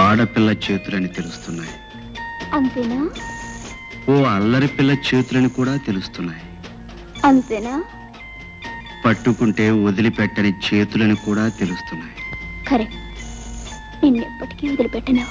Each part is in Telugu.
ఆడపిల్ల చేతులని తెలుస్తున్నాయి. అంతేనా? ఓ అల్లరి పిల్ల చేతులని కూడా తెలుస్తున్నాయి. అంతేనా? పట్టుకుంటే వదిలిపెట్టని చేతులని కూడా తెలుస్తున్నాయి. కరెక్ట్. నిన్నెప్పటికీ వదిలిపెట్టను.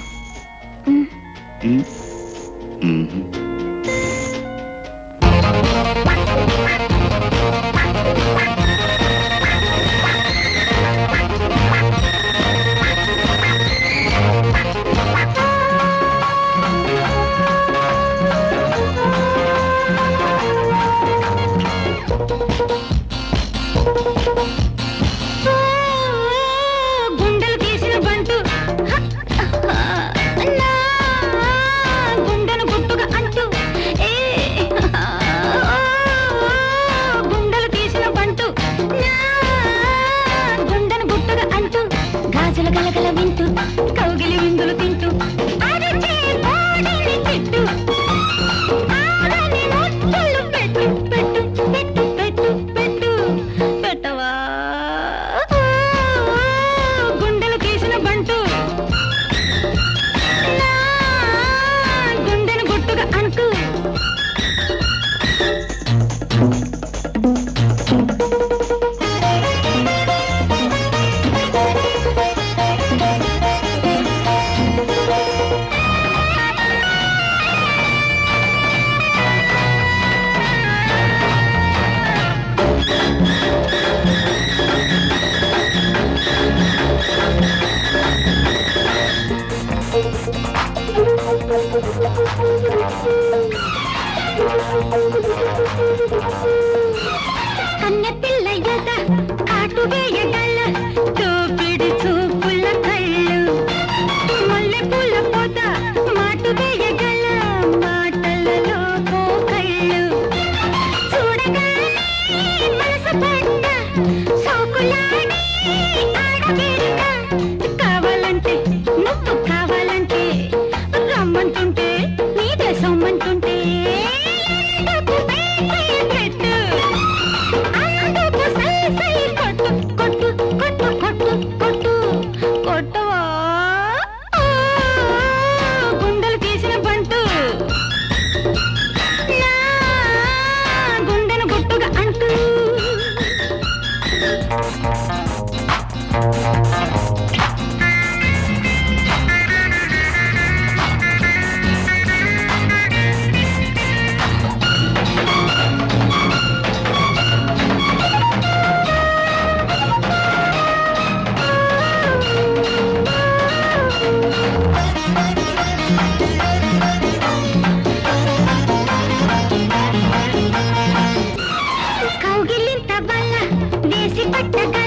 గలగల వింటూ కౌగిలి విందులు తింటూ అరచే కోడలి తిట్టు ఆడని ముచ్చలు పెట్టు పెట్టు పెట్టు పెట్టు పెట్టు పెట్టవా గుండెలు తీసిన బంటు నా గుండెను గుట్టుగా అంటూ కన్నె పిల్ల ఎద కాటు వేయగల చూపిడి చూపుల కళ్ళు మల్లె పూల పొద మాటు వేయగల మాటలలో కళ్ళు చూడగానే మనసు పడ్డ సోకులాడి ఆడబిడ్డ కావాలంటే నువ్వు కావాలంటే రమ్మంటుంటే నీదే సొమ్మంటుంటే గుండెలు తీసిన బంటు నా గుండెను గుట్టుగా అంటూ కౌగిలింత బల్ల వేసి పట్టగా